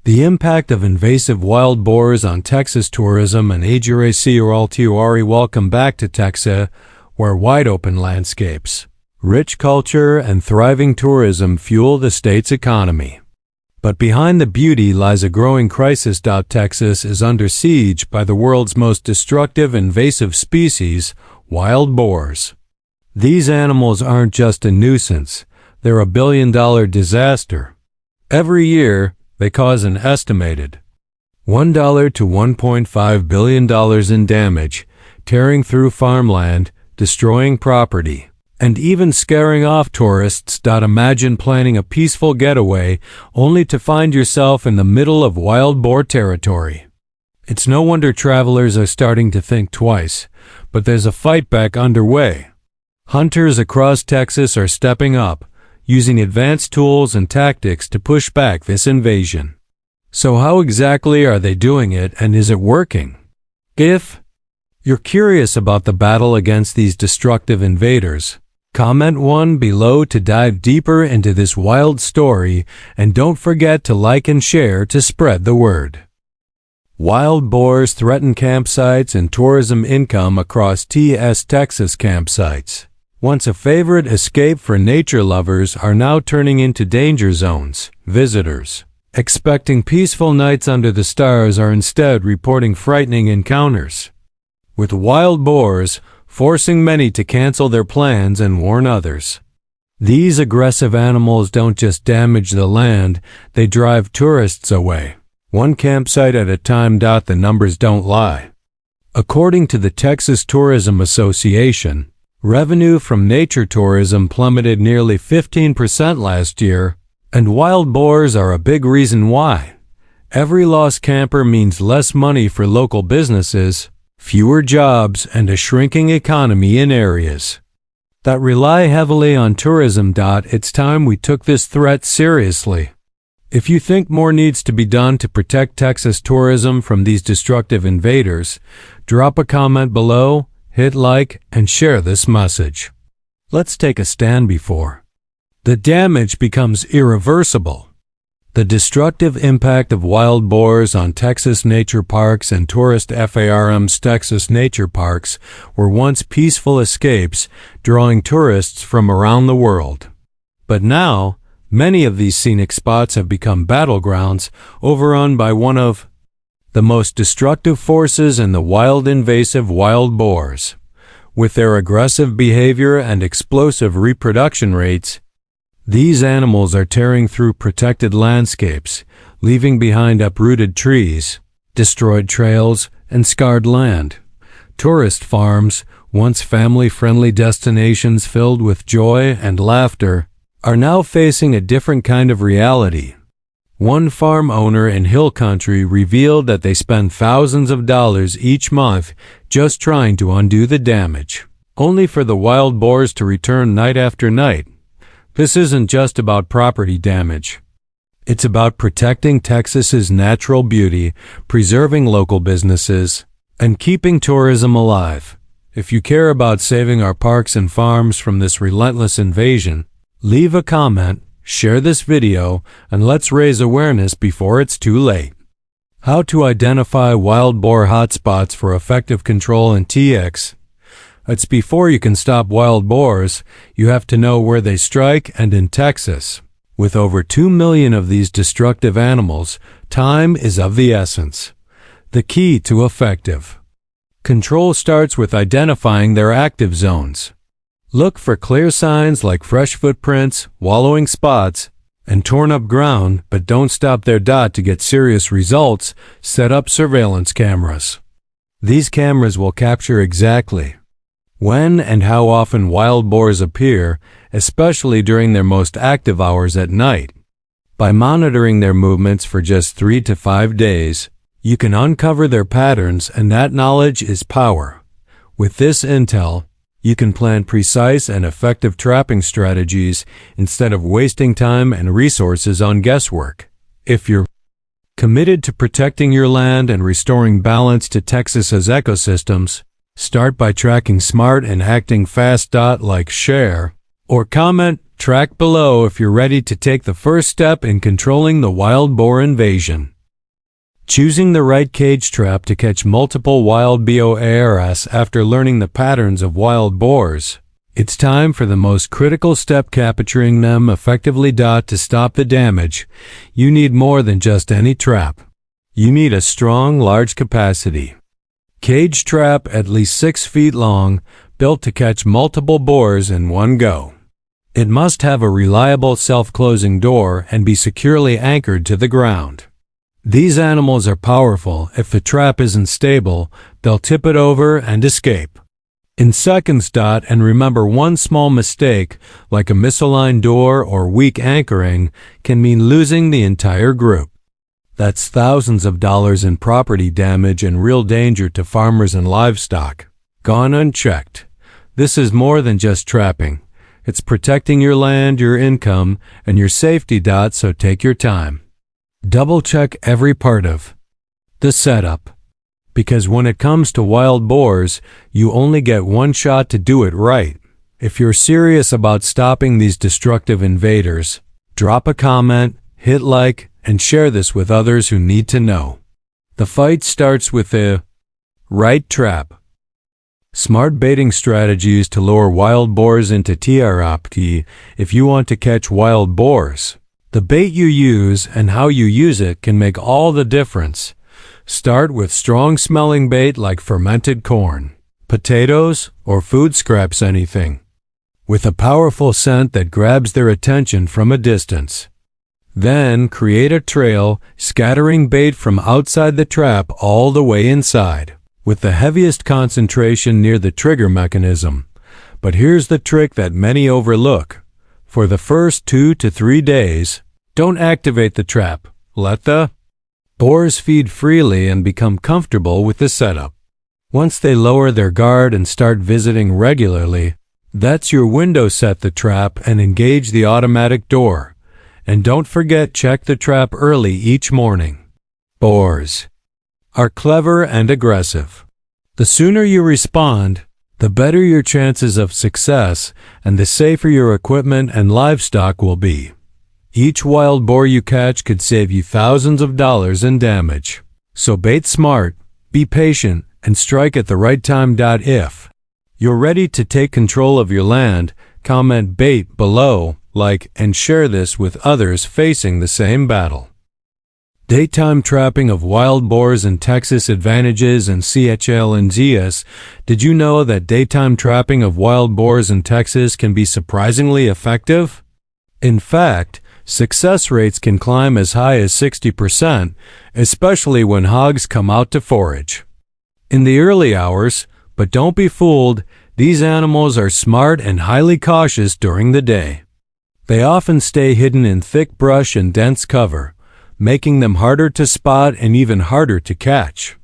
The impact of invasive wild boars on Texas tourism and Ajurasioraltiwari. Welcome back to Texas, where wide-open landscapes, rich culture, and thriving tourism fuel the state's economy. But behind the beauty lies a growing crisis. Texas is under siege by the world's most destructive invasive species, wild boars. These animals aren't just a nuisance, they're a billion-dollar disaster. Every year, they cause an estimated $1 to $1.5 billion in damage, tearing through farmland, destroying property, and even scaring off tourists. Imagine planning a peaceful getaway only to find yourself in the middle of wild boar territory. It's no wonder travelers are starting to think twice, but there's a fight back underway. Hunters across Texas are stepping up, using advanced tools and tactics to push back this invasion. So how exactly are they doing it, and is it working? If you're curious about the battle against these destructive invaders, comment 1 below to dive deeper into this wild story, and don't forget to like and share to spread the word. Wild boars threaten campsites and tourism income across Texas. Campsites, once a favorite escape for nature lovers, are now turning into danger zones. Visitors, expecting peaceful nights under the stars, are instead reporting frightening encounters with wild boars, forcing many to cancel their plans and warn others. These aggressive animals don't just damage the land, they drive tourists away, one campsite at a time. The numbers don't lie. According to the Texas Tourism Association, revenue from nature tourism plummeted nearly 15% last year, and wild boars are a big reason why. Every lost camper means less money for local businesses, fewer jobs, and a shrinking economy in areas that rely heavily on tourism. It's time we took this threat seriously. If you think more needs to be done to protect Texas tourism from these destructive invaders, drop a comment below, hit like, and share this message. Let's take a stand before the damage becomes irreversible. The destructive impact of wild boars on Texas nature parks and tourist farms. Texas nature parks were once peaceful escapes, drawing tourists from around the world. But now, many of these scenic spots have become battlegrounds, overrun by one of the most destructive forces in the wild: invasive wild boars. With their aggressive behavior and explosive reproduction rates, these animals are tearing through protected landscapes, leaving behind uprooted trees, destroyed trails, and scarred land. Tourist farms, once family-friendly destinations filled with joy and laughter, are now facing a different kind of reality. One farm owner in Hill Country revealed that they spend thousands of dollars each month just trying to undo the damage, only for the wild boars to return night after night. This isn't just about property damage. It's about protecting Texas's natural beauty, preserving local businesses, and keeping tourism alive. If you care about saving our parks and farms from this relentless invasion, leave a comment, share this video, and let's raise awareness before it's too late. How to identify wild boar hotspots for effective control in TX. It's before you can stop wild boars, you have to know where they strike, and in Texas, with over 2 million of these destructive animals, time is of the essence. The key to effective control starts with identifying their active zones. Look for clear signs like fresh footprints, wallowing spots, and torn up ground, but don't stop there. To get serious results, set up surveillance cameras. These cameras will capture exactly when and how often wild boars appear, especially during their most active hours at night. By monitoring their movements for just 3 to 5 days, you can uncover their patterns, and that knowledge is power. With this intel, you can plan precise and effective trapping strategies instead of wasting time and resources on guesswork. If you're committed to protecting your land and restoring balance to Texas's ecosystems, start by tracking smart and acting fast. Like, share, or comment, track below if you're ready to take the first step in controlling the wild boar invasion. Choosing the right cage trap to catch multiple wild boars after learning the patterns of wild boars. It's time for the most critical step, capturing them effectively. To stop the damage, you need more than just any trap. You need a strong, large capacity cage trap at least 6 feet long, built to catch multiple boars in one go. It must have a reliable self-closing door and be securely anchored to the ground. These animals are powerful. If the trap isn't stable, they'll tip it over and escape in seconds. And remember, one small mistake, like a misaligned door or weak anchoring, can mean losing the entire group. That's thousands of dollars in property damage and real danger to farmers and livestock gone unchecked. This is more than just trapping. It's protecting your land, your income, and your safety. So take your time. Double-check every part of the setup, because when it comes to wild boars, you only get one shot to do it right. If you're serious about stopping these destructive invaders, drop a comment, hit like, and share this with others who need to know. The fight starts with the right trap. Smart baiting strategies to lure wild boars into TRAP. If you want to catch wild boars, the bait you use and how you use it can make all the difference. Start with strong-smelling bait like fermented corn, potatoes, or food scraps, anything with a powerful scent that grabs their attention from a distance. Then create a trail, scattering bait from outside the trap all the way inside, with the heaviest concentration near the trigger mechanism. But here's the trick that many overlook. For the first 2 to 3 days, don't activate the trap. Let the boars feed freely and become comfortable with the setup. Once they lower their guard and start visiting regularly, that's your window. Set the trap and engage the automatic door. And don't forget, check the trap early each morning. Boars are clever and aggressive. The sooner you respond, the better your chances of success and the safer your equipment and livestock will be. Each wild boar you catch could save you thousands of dollars in damage. So bait smart, be patient, and strike at the right time. If you're ready to take control of your land, comment bait below, like, and share this with others facing the same battle. Daytime trapping of wild boars in Texas. Advantages and CHLNZS. Did you know that daytime trapping of wild boars in Texas can be surprisingly effective? In fact, success rates can climb as high as 60%, especially when hogs come out to forage in the early hours. But don't be fooled, these animals are smart and highly cautious during the day. They often stay hidden in thick brush and dense cover, making them harder to spot and even harder to catch.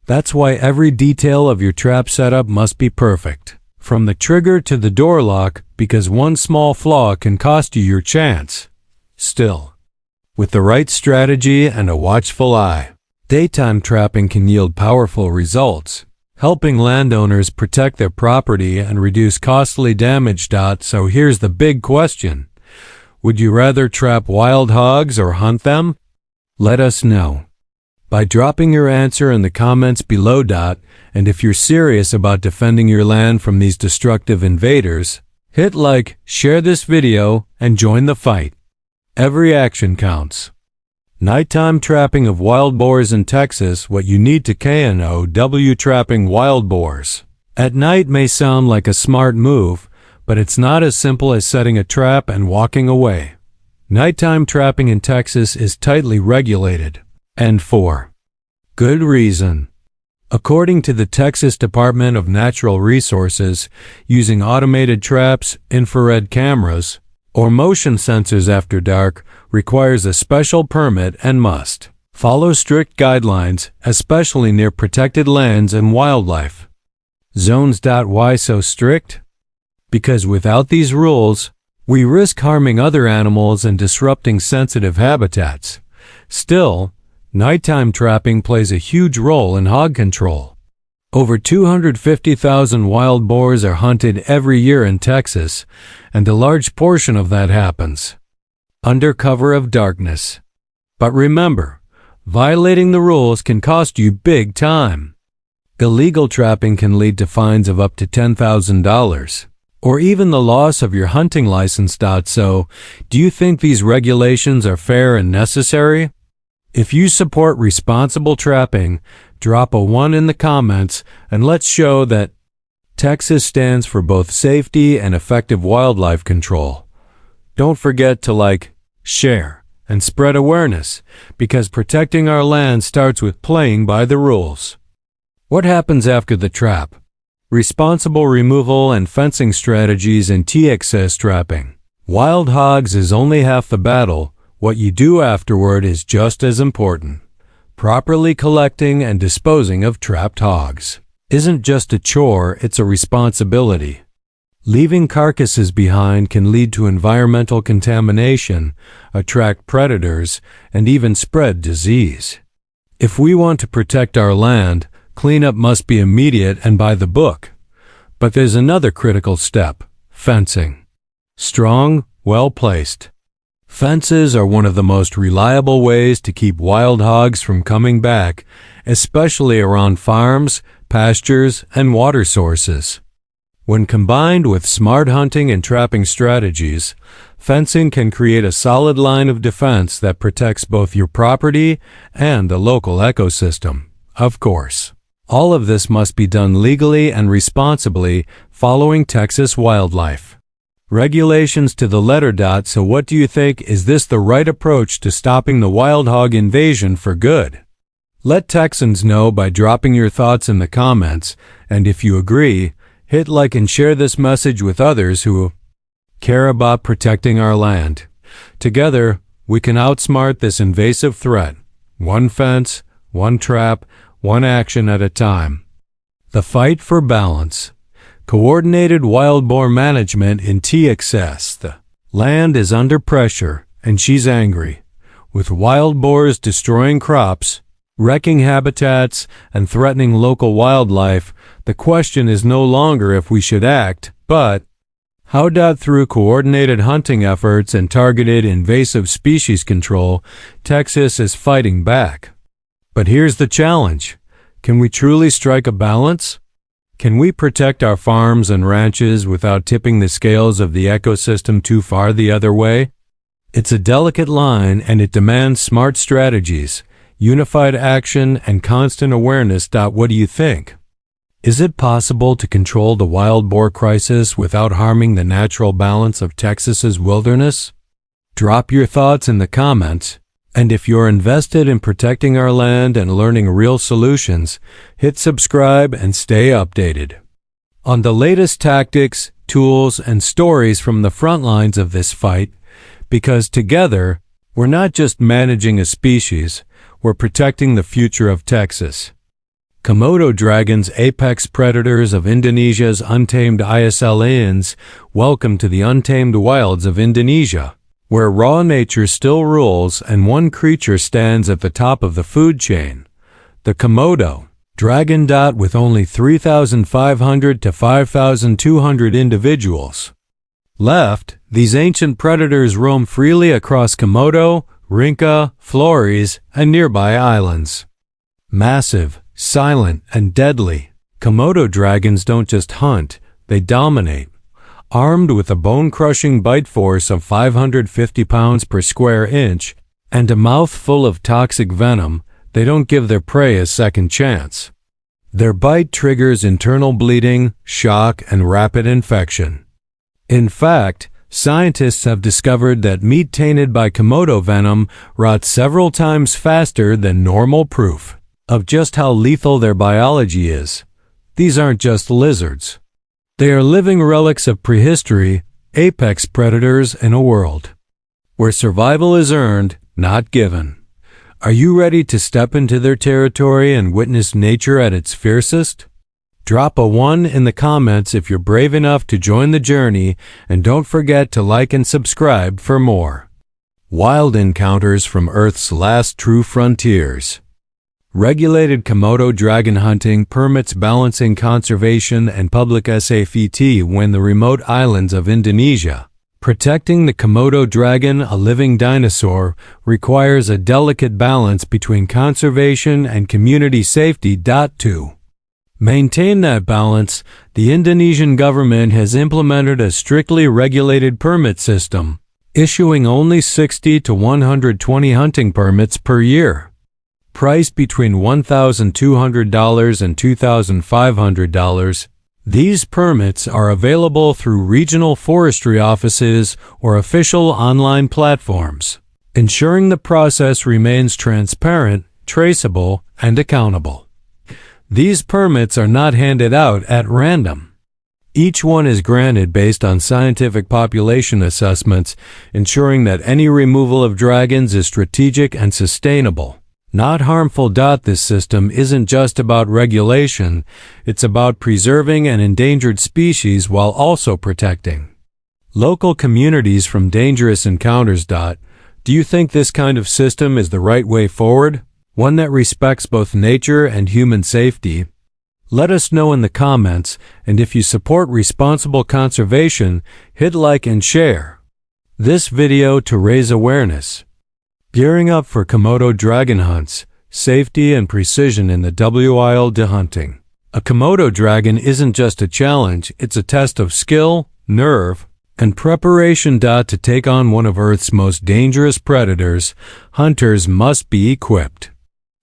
That's why every detail of your trap setup must be perfect, from the trigger to the door lock, because one small flaw can cost you your chance. Still, with the right strategy and a watchful eye, daytime trapping can yield powerful results, helping landowners protect their property and reduce costly damage. So here's the big question. Would you rather trap wild hogs or hunt them? Let us know by dropping your answer in the comments below. And if you're serious about defending your land from these destructive invaders, hit like, share this video, and join the fight. Every action counts. Nighttime trapping of wild boars in Texas. What you need to know. Trapping wild boars at night may sound like a smart move, but it's not as simple as setting a trap and walking away. Nighttime trapping in Texas is tightly regulated, and for good reason. According to the Texas Department of Natural Resources, using automated traps, infrared cameras, or motion sensors after dark requires a special permit and must follow strict guidelines, especially near protected lands and wildlife zones. Why so strict? Because without these rules, we risk harming other animals and disrupting sensitive habitats. Still, nighttime trapping plays a huge role in hog control. Over 250,000 wild boars are hunted every year in Texas, and a large portion of that happens under cover of darkness. But remember, Violating the rules can cost you big time. Illegal trapping can lead to fines of up to $10,000, or even the loss of your hunting license. So, do you think these regulations are fair and necessary? If you support responsible trapping, drop a 1 in the comments and let's show that Texas stands for both safety and effective wildlife control. Don't forget to like, share, and spread awareness, because protecting our land starts with playing by the rules. What happens after the trap? Responsible removal and fencing strategies in Texas trapping. Wild hogs is only half the battle. What you do afterward is just as important. Properly collecting and disposing of trapped hogs isn't just a chore, it's a responsibility. Leaving carcasses behind can lead to environmental contamination, attract predators, and even spread disease. If we want to protect our land, cleanup must be immediate and by the book. But there's another critical step: fencing. Strong, well-placed. Fences are one of the most reliable ways to keep wild hogs from coming back, especially around farms, pastures, and water sources. When combined with smart hunting and trapping strategies, fencing can create a solid line of defense that protects both your property and the local ecosystem. Of course, all of this must be done legally and responsibly, following Texas wildlife regulations to the letter. So what do you think? Is this the right approach to stopping the wild hog invasion for good? Let Texans know by dropping your thoughts in the comments, and if you agree, hit like and share this message with others who care about protecting our land. Together, we can outsmart this invasive threat. One fence, one trap, one action at a time. The fight for balance. Coordinated wild boar management in Texas. The land is under pressure, and she's angry. With wild boars destroying crops, wrecking habitats, and threatening local wildlife, the question is no longer if we should act, but how. Through coordinated hunting efforts and targeted invasive species control, Texas is fighting back. But here's the challenge. Can we truly strike a balance? Can we protect our farms and ranches without tipping the scales of the ecosystem too far the other way? It's a delicate line, and it demands smart strategies, unified action, and constant awareness. What do you think? Is it possible to control the wild boar crisis without harming the natural balance of Texas's wilderness? Drop your thoughts in the comments, and if you're invested in protecting our land and learning real solutions, hit subscribe and stay updated on the latest tactics, tools, and stories from the front lines of this fight, because together, we're not just managing a species, we're protecting the future of Texas. Komodo dragons, apex predators of Indonesia's untamed islands, welcome to the untamed wilds of Indonesia, where raw nature still rules and one creature stands at the top of the food chain: the Komodo dragon. With only 3,500 to 5,200 individuals left, these ancient predators roam freely across Komodo, Rinca, Flores, and nearby islands. Massive, silent, and deadly, Komodo dragons don't just hunt, they dominate. Armed with a bone-crushing bite force of 550 pounds per square inch and a mouth full of toxic venom, they don't give their prey a second chance. Their bite triggers internal bleeding, shock, and rapid infection. In fact, scientists have discovered that meat tainted by Komodo venom rots several times faster than normal, proof of just how lethal their biology is. These aren't just lizards. They are living relics of prehistory, apex predators in a world where survival is earned, not given. Are you ready to step into their territory and witness nature at its fiercest? Drop a 1 in the comments if you're brave enough to join the journey, and don't forget to like and subscribe for more wild encounters from Earth's last true frontiers. Regulated Komodo dragon hunting permits balancing conservation and public safety when the remote islands of Indonesia. Protecting the Komodo dragon, a living dinosaur, requires a delicate balance between conservation and community safety. To maintain that balance, the Indonesian government has implemented a strictly regulated permit system, issuing only 60 to 120 hunting permits per year, priced between $1,200 and $2,500. These permits are available through regional forestry offices or official online platforms, ensuring the process remains transparent, traceable, and accountable. These permits are not handed out at random. Each one is granted based on scientific population assessments, ensuring that any removal of dragons is strategic and sustainable, not harmful. This system isn't just about regulation, it's about preserving an endangered species while also protecting local communities from dangerous encounters. Do you think this kind of system is the right way forward? One that respects both nature and human safety? Let us know in the comments, and if you support responsible conservation, hit like and share this video to raise awareness. Gearing up for Komodo dragon hunts, safety and precision in the wild. Hunting a Komodo dragon isn't just a challenge, it's a test of skill, nerve, and preparation. To take on one of Earth's most dangerous predators, hunters must be equipped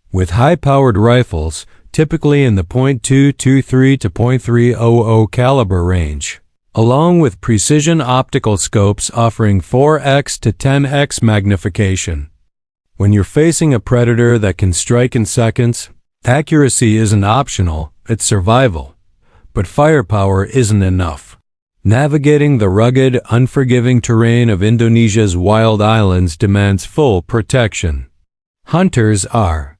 with high-powered rifles, typically in the .223 to .300 caliber range, along with precision optical scopes offering 4x to 10x magnification. When you're facing a predator that can strike in seconds, accuracy isn't optional, it's survival. But firepower isn't enough. Navigating the rugged, unforgiving terrain of Indonesia's wild islands demands full protection. Hunters are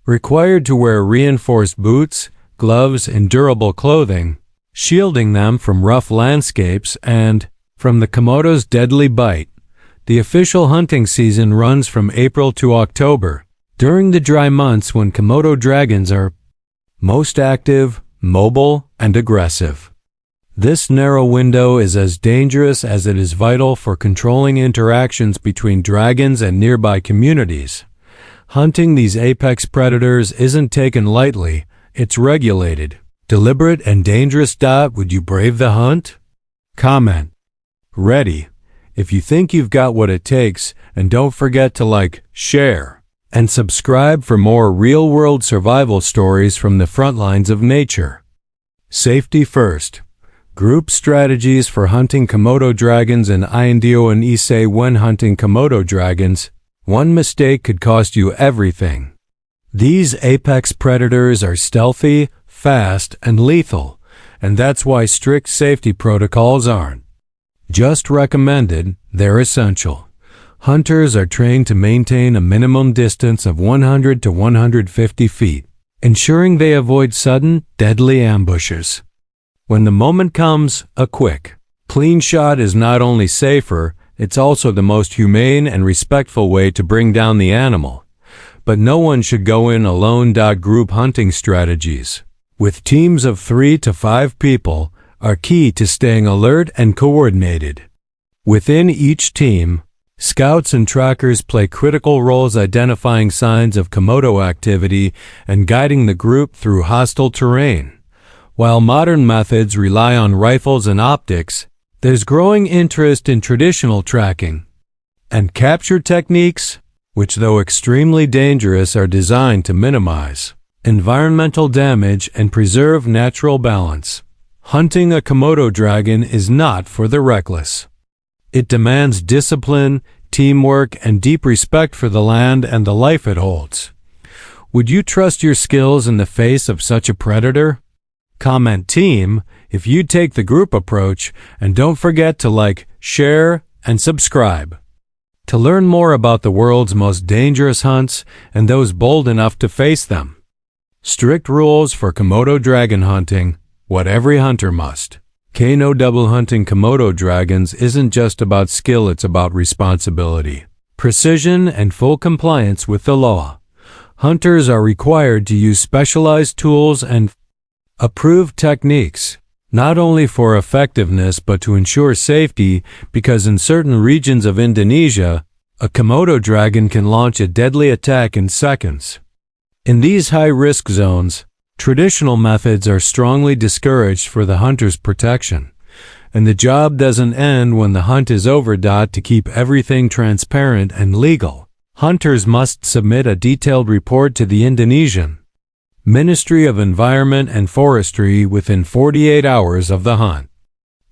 required to wear reinforced boots, gloves, and durable clothing, shielding them from rough landscapes and from the Komodo's deadly bite. The official hunting season runs from April to October, during the dry months when Komodo dragons are most active, mobile, and aggressive. This narrow window is as dangerous as it is vital for controlling interactions between dragons and nearby communities. Hunting these apex predators isn't taken lightly, it's regulated, deliberate, and dangerous. Would you brave the hunt? Comment. Ready if you think you've got what it takes, and don't forget to like, share, and subscribe for more real-world survival stories from the front lines of nature. Safety first. Group strategies for hunting Komodo dragons in Indonesia. When hunting Komodo dragons, one mistake could cost you everything. These apex predators are stealthy, fast, and lethal, and that's why strict safety protocols aren't just recommended, they're essential. Hunters are trained to maintain a minimum distance of 100 to 150 feet, ensuring they avoid sudden, deadly ambushes. When the moment comes, a quick, clean shot is not only safer, it's also the most humane and respectful way to bring down the animal. But no one should go in alone. Group hunting strategies, with teams of 3 to 5 people, are key to staying alert and coordinated. Within each team, scouts and trackers play critical roles identifying signs of Komodo activity and guiding the group through hostile terrain. While modern methods rely on rifles and optics, there's growing interest in traditional tracking and capture techniques, which though extremely dangerous are designed to minimize environmental damage and preserve natural balance. Hunting a Komodo dragon is not for the reckless. It demands discipline, teamwork, and deep respect for the land and the life it holds. Would you trust your skills in the face of such a predator? Comment team if you take the group approach, and don't forget to like, share, and subscribe to learn more about the world's most dangerous hunts and those bold enough to face them. Strict rules for Komodo dragon hunting. What every hunter must. Double hunting Komodo dragons isn't just about skill, it's about responsibility, precision, and full compliance with the law. Hunters are required to use specialized tools and approved techniques, not only for effectiveness but to ensure safety, because in certain regions of Indonesia, a Komodo dragon can launch a deadly attack in seconds. In these high-risk zones, traditional methods are strongly discouraged for the hunter's protection, and the job doesn't end when the hunt is over. To keep everything transparent and legal, hunters must submit a detailed report to the Indonesian Ministry of Environment and Forestry within 48 hours of the hunt.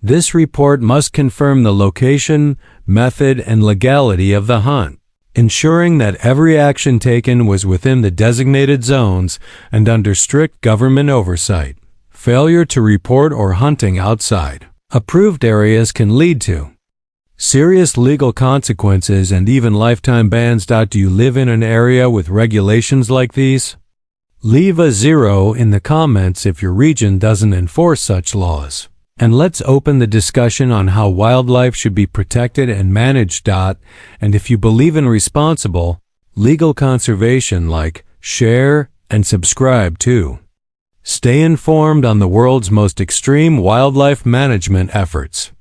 This report must confirm the location, method, and legality of the hunt, ensuring that every action taken was within the designated zones and under strict government oversight. Failure to report or hunting outside approved areas can lead to serious legal consequences and even lifetime bans. Do you live in an area with regulations like these? Leave a 0 in the comments if your region doesn't enforce such laws. And let's open the discussion on how wildlife should be protected and managed. And if you believe in responsible, legal conservation, like, share, and subscribe too. Stay informed on the world's most extreme wildlife management efforts.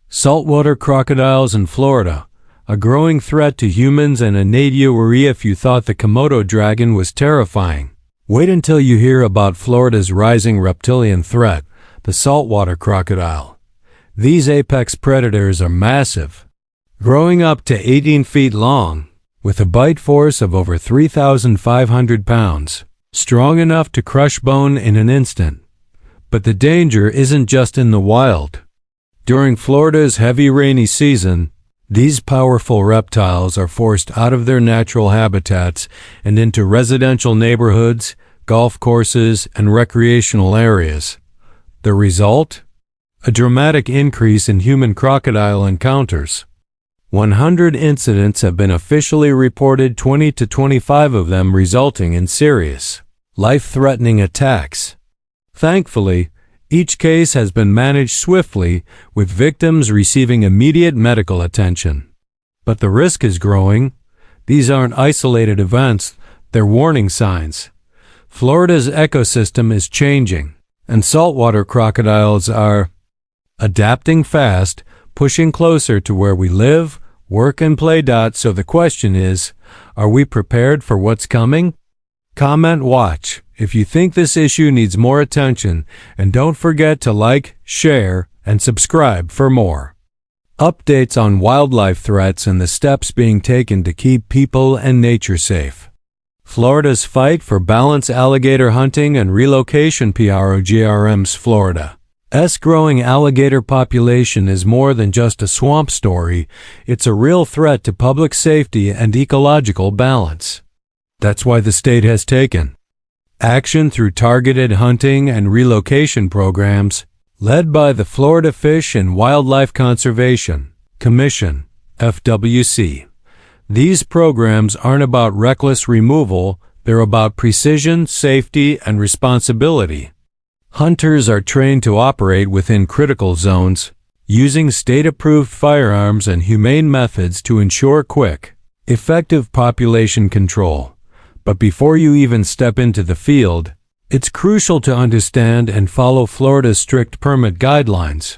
Saltwater crocodiles in Florida, a growing threat to humans and a native area. If you thought the Komodo dragon was terrifying, wait until you hear about Florida's rising reptilian threat, the saltwater crocodile. These apex predators are massive, growing up to 18 feet long, with a bite force of over 3,500 pounds, strong enough to crush bone in an instant. But the danger isn't just in the wild. During Florida's heavy rainy season, these powerful reptiles are forced out of their natural habitats and into residential neighborhoods, golf courses, and recreational areas. The result? A dramatic increase in human crocodile encounters. 100 incidents have been officially reported, 20 to 25 of them resulting in serious, life-threatening attacks. Thankfully, each case has been managed swiftly, with victims receiving immediate medical attention. But the risk is growing. These aren't isolated events, they're warning signs. Florida's ecosystem is changing, and saltwater crocodiles are adapting fast, pushing closer to where we live, work, and play. So the question is, are we prepared for what's coming? Comment, watch if you think this issue needs more attention, and don't forget to like, share, and subscribe for more updates on wildlife threats and the steps being taken to keep people and nature safe. Florida's fight for balance. Alligator hunting and relocation. PROGRM's Florida's growing alligator population is more than just a swamp story. It's a real threat to public safety and ecological balance. That's why the state has taken action through targeted hunting and relocation programs, led by the Florida Fish and Wildlife Conservation Commission, FWC. These programs aren't about reckless removal, they're about precision, safety, and responsibility. Hunters are trained to operate within critical zones, using state-approved firearms and humane methods to ensure quick, effective population control. But before you even step into the field, it's crucial to understand and follow Florida's strict permit guidelines.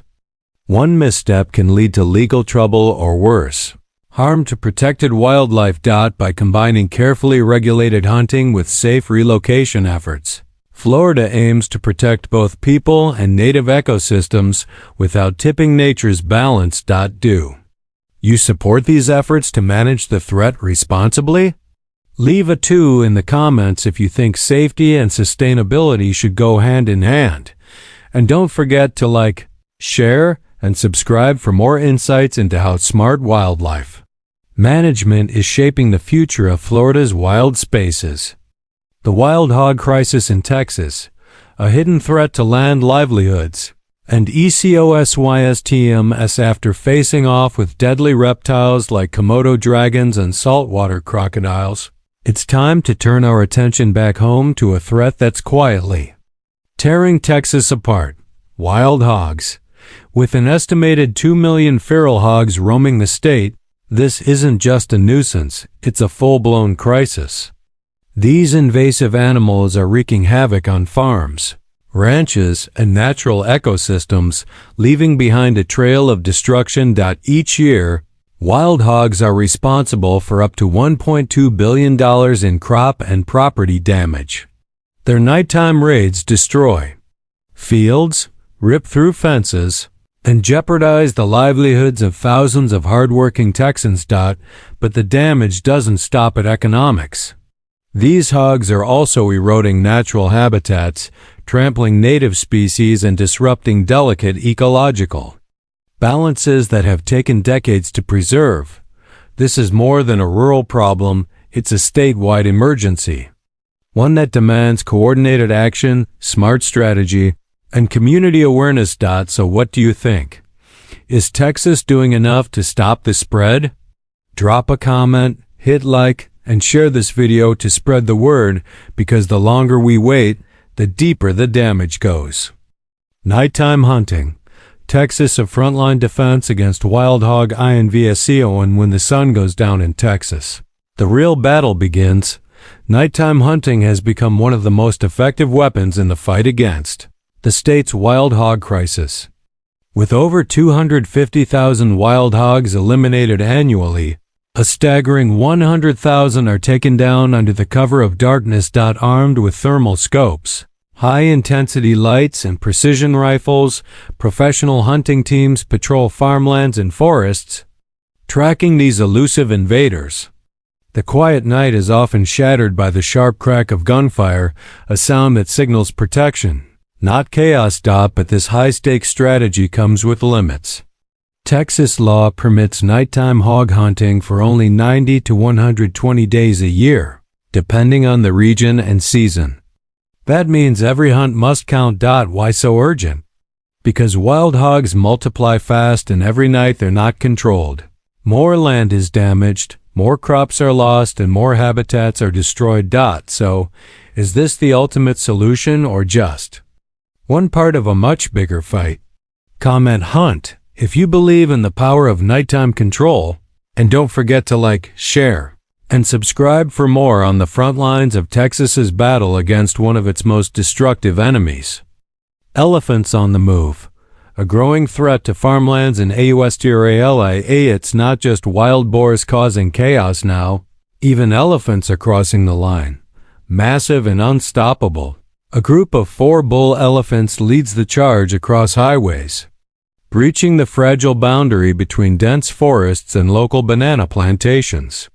One misstep can lead to legal trouble or worse, harm to protected wildlife. By combining carefully regulated hunting with safe relocation efforts, Florida aims to protect both people and native ecosystems without tipping nature's balance. Do you support these efforts to manage the threat responsibly? Leave a 2 in the comments if you think safety and sustainability should go hand in hand. And don't forget to like, share, and subscribe for more insights into how smart wildlife management is shaping the future of Florida's wild spaces. The wild hog crisis in Texas, a hidden threat to land livelihoods, and ECOSYSTMS after facing off with deadly reptiles like Komodo dragons and saltwater crocodiles. It's time to turn our attention back home to a threat that's quietly tearing Texas apart: wild hogs. With an estimated 2 million feral hogs roaming the state, this isn't just a nuisance, it's a full-blown crisis. These invasive animals are wreaking havoc on farms, ranches, and natural ecosystems, leaving behind a trail of destruction. Each year, wild hogs are responsible for up to $1.2 billion in crop and property damage. Their nighttime raids destroy fields, rip through fences, and jeopardize the livelihoods of thousands of hardworking Texans. But the damage doesn't stop at economics. These hogs are also eroding natural habitats, trampling native species, and disrupting delicate ecological balances that have taken decades to preserve. This is more than a rural problem, it's a statewide emergency. One that demands coordinated action, smart strategy, and community awareness. So what do you think? Is Texas doing enough to stop the spread? Drop a comment, hit like, and share this video to spread the word, because the longer we wait, the deeper the damage goes. Nighttime hunting. Texas a frontline defense against wild hog invasive, and when the sun goes down in Texas, the real battle begins. Nighttime hunting has become one of the most effective weapons in the fight against the state's wild hog crisis. With over 250,000 wild hogs eliminated annually, a staggering 100,000 are taken down under the cover of darkness. Armed with thermal scopes, high-intensity lights, and precision rifles, professional hunting teams patrol farmlands and forests, tracking these elusive invaders. The quiet night is often shattered by the sharp crack of gunfire, a sound that signals protection, not chaos. But this high-stakes strategy comes with limits. Texas law permits nighttime hog hunting for only 90 to 120 days a year, depending on the region and season. That means every hunt must count. Why so urgent? Because wild hogs multiply fast, and every night they're not controlled, more land is damaged, more crops are lost, and more habitats are destroyed. So, is this the ultimate solution, or just one part of a much bigger fight? Comment hunt if you believe in the power of nighttime control, and don't forget to like, share, and subscribe for more on the front lines of Texas's battle against one of its most destructive enemies. Elephants on the move. A growing threat to farmlands in Australia. It's not just wild boars causing chaos now. Even elephants are crossing the line. Massive and unstoppable. A group of 4 bull elephants leads the charge across highways, breaching the fragile boundary between dense forests and local banana plantations.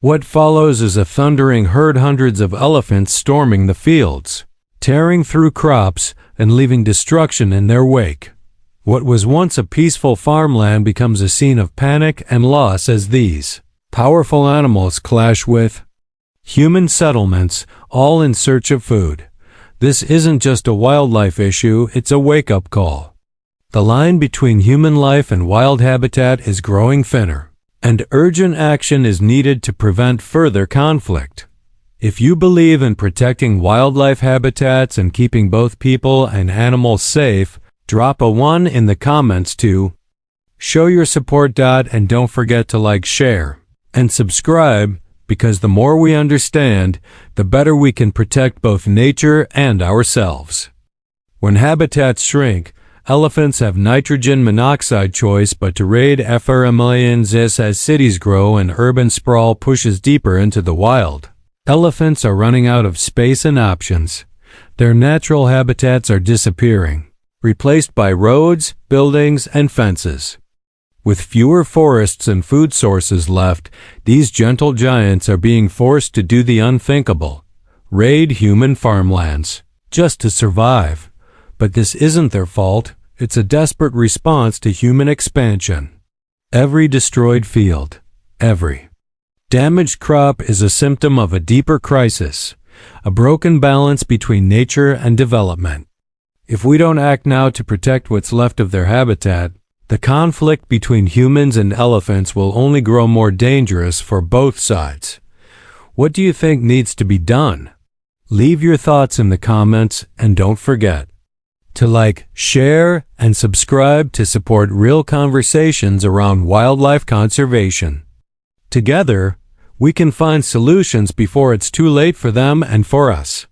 What follows is a thundering herd, hundreds of elephants storming the fields, tearing through crops, and leaving destruction in their wake. What was once a peaceful farmland becomes a scene of panic and loss as these powerful animals clash with human settlements, all in search of food. This isn't just a wildlife issue, it's a wake-up call. The line between human life and wild habitat is growing thinner, and urgent action is needed to prevent further conflict. If you believe in protecting wildlife habitats and keeping both people and animals safe, drop a 1 in the comments to show your support. And don't forget to like, share, and subscribe, because the more we understand, the better we can protect both nature and ourselves. When habitats shrink, elephants have nitrogen monoxide choice but to raid millions. As cities grow and urban sprawl pushes deeper into the wild, elephants are running out of space and options. Their natural habitats are disappearing, replaced by roads, buildings, and fences. With fewer forests and food sources left, these gentle giants are being forced to do the unthinkable: raid human farmlands, just to survive. But this isn't their fault. It's a desperate response to human expansion. Every destroyed field, every damaged crop is a symptom of a deeper crisis, a broken balance between nature and development. If we don't act now to protect what's left of their habitat, the conflict between humans and elephants will only grow more dangerous for both sides. What do you think needs to be done? Leave your thoughts in the comments, and don't forget to like, share, and subscribe to support real conversations around wildlife conservation. Together, we can find solutions before it's too late for them and for us.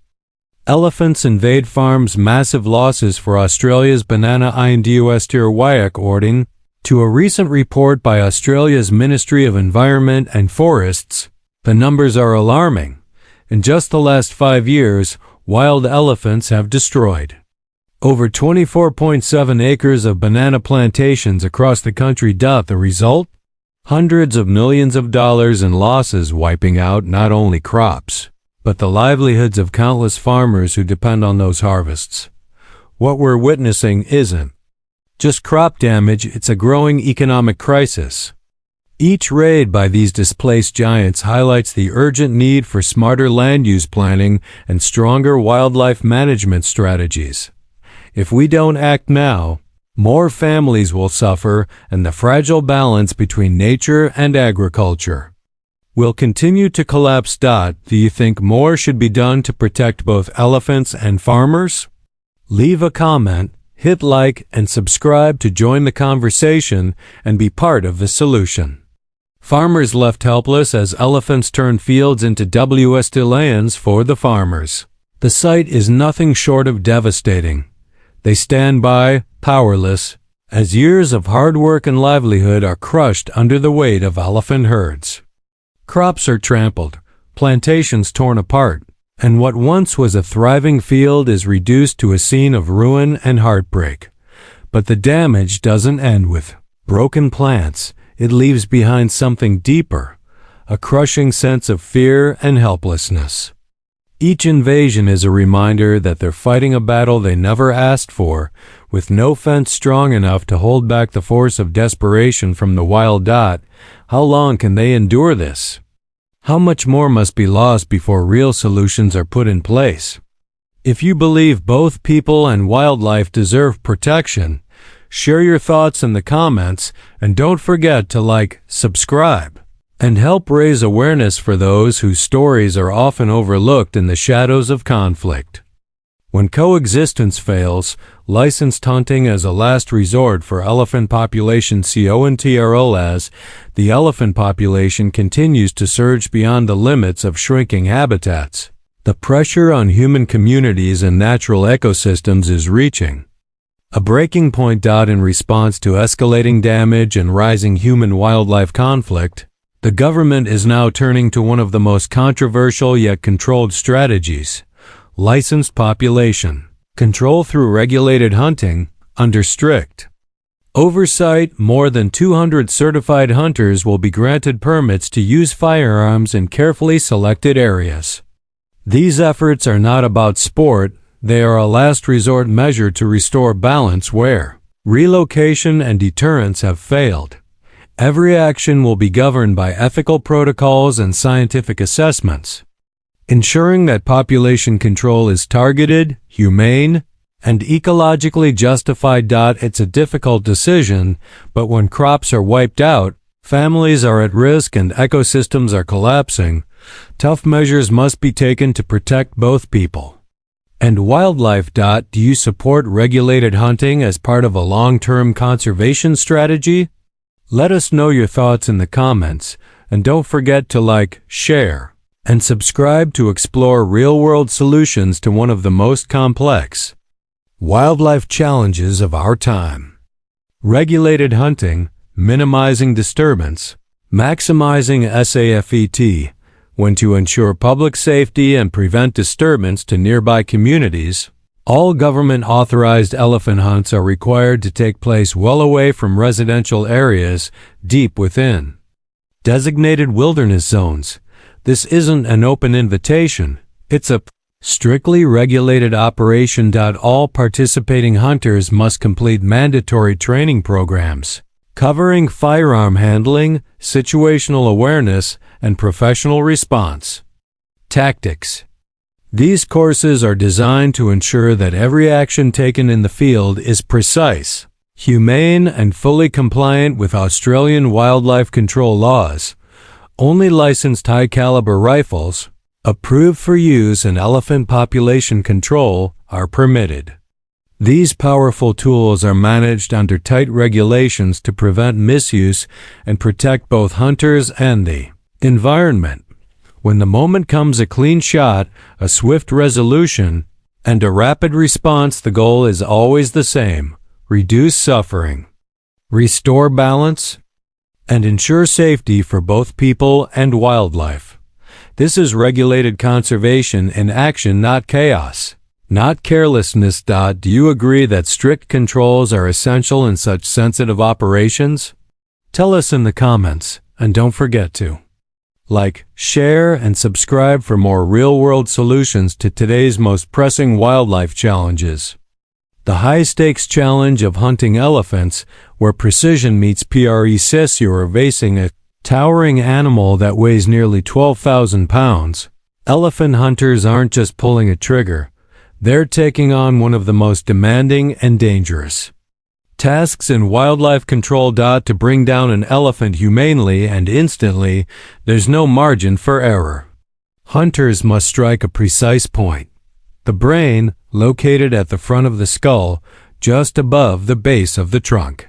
Elephants invade farms, massive losses for Australia's banana indus according to a recent report by Australia's Ministry of Environment and Forests. The numbers are alarming. In just the last 5 years, wild elephants have destroyed over 24.7 acres of banana plantations across the country. The result? Hundreds of millions of dollars in losses, wiping out not only crops, but the livelihoods of countless farmers who depend on those harvests. What we're witnessing isn't just crop damage, it's a growing economic crisis. Each raid by these displaced giants highlights the urgent need for smarter land use planning and stronger wildlife management strategies. If we don't act now, more families will suffer, and the fragile balance between nature and agriculture will continue to collapse. Do you think more should be done to protect both elephants and farmers? Leave a comment, hit like, and subscribe to join the conversation and be part of the solution. Farmers left helpless as elephants turn fields into wastelands for the farmers. The sight is nothing short of devastating. They stand by, powerless, as years of hard work and livelihood are crushed under the weight of elephant herds. Crops are trampled, plantations torn apart, and what once was a thriving field is reduced to a scene of ruin and heartbreak. But the damage doesn't end with broken plants. It leaves behind something deeper, a crushing sense of fear and helplessness. Each invasion is a reminder that they're fighting a battle they never asked for, with no fence strong enough to hold back the force of desperation from the wild. How long can they endure this? How much more must be lost before real solutions are put in place? If you believe both people and wildlife deserve protection, share your thoughts in the comments, and don't forget to like, subscribe, and help raise awareness for those whose stories are often overlooked in the shadows of conflict. When coexistence fails, licensed hunting as a last resort for elephant population control, the elephant population continues to surge beyond the limits of shrinking habitats. The pressure on human communities and natural ecosystems is reaching a breaking point. In response to escalating damage and rising human-wildlife conflict, the government is now turning to one of the most controversial yet controlled strategies: licensed population control through regulated hunting. Under strict oversight, more than 200 certified hunters will be granted permits to use firearms in carefully selected areas. These efforts are not about sport, they are a last resort measure to restore balance where relocation and deterrence have failed. Every action will be governed by ethical protocols and scientific assessments, ensuring that population control is targeted, humane, and ecologically justified. It's a difficult decision, but when crops are wiped out, families are at risk, and ecosystems are collapsing, tough measures must be taken to protect both people and wildlife. Do you support regulated hunting as part of a long-term conservation strategy? Let us know your thoughts in the comments, and don't forget to like, share, and subscribe to explore real-world solutions to one of the most complex wildlife challenges of our time. Regulated hunting, minimizing disturbance, maximizing SAFET, when to ensure public safety and prevent disturbance to nearby communities. All government-authorized elephant hunts are required to take place well away from residential areas, deep within designated wilderness zones. This isn't an open invitation, it's a strictly regulated operation. All participating hunters must complete mandatory training programs covering firearm handling, situational awareness, and professional response tactics. These courses are designed to ensure that every action taken in the field is precise, humane, and fully compliant with Australian wildlife control laws. Only licensed high-caliber rifles, approved for use in elephant population control, are permitted. These powerful tools are managed under tight regulations to prevent misuse and protect both hunters and the environment. When the moment comes, a clean shot, a swift resolution, and a rapid response. The goal is always the same: reduce suffering, restore balance, and ensure safety for both people and wildlife. This is regulated conservation in action, not chaos, not carelessness. Do you agree that strict controls are essential in such sensitive operations? Tell us in the comments, and don't forget to like, share, and subscribe for more real-world solutions to today's most pressing wildlife challenges. The high-stakes challenge of hunting elephants, where precision meets precision. You are facing a towering animal that weighs nearly 12,000 pounds. Elephant hunters aren't just pulling a trigger, they're taking on one of the most demanding and dangerous tasks in wildlife control. To bring down an elephant humanely and instantly, there's no margin for error. Hunters must strike a precise point: the brain, located at the front of the skull, just above the base of the trunk.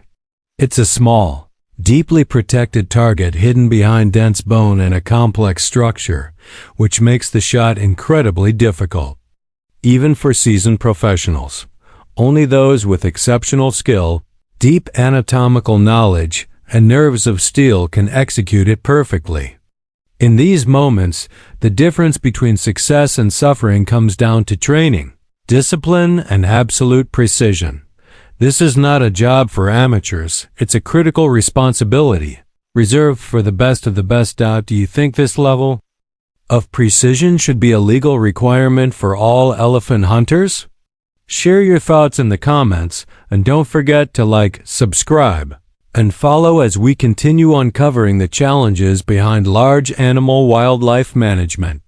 It's a small, deeply protected target hidden behind dense bone and a complex structure, which makes the shot incredibly difficult. Even for seasoned professionals, only those with exceptional skill, deep anatomical knowledge, and nerves of steel can execute it perfectly. In these moments, the difference between success and suffering comes down to training, discipline, and absolute precision. This is not a job for amateurs, it's a critical responsibility, reserved for the best of the best. Do you think this level of precision should be a legal requirement for all elephant hunters? Share your thoughts in the comments, and don't forget to like, subscribe, and follow as we continue uncovering the challenges behind large animal wildlife management.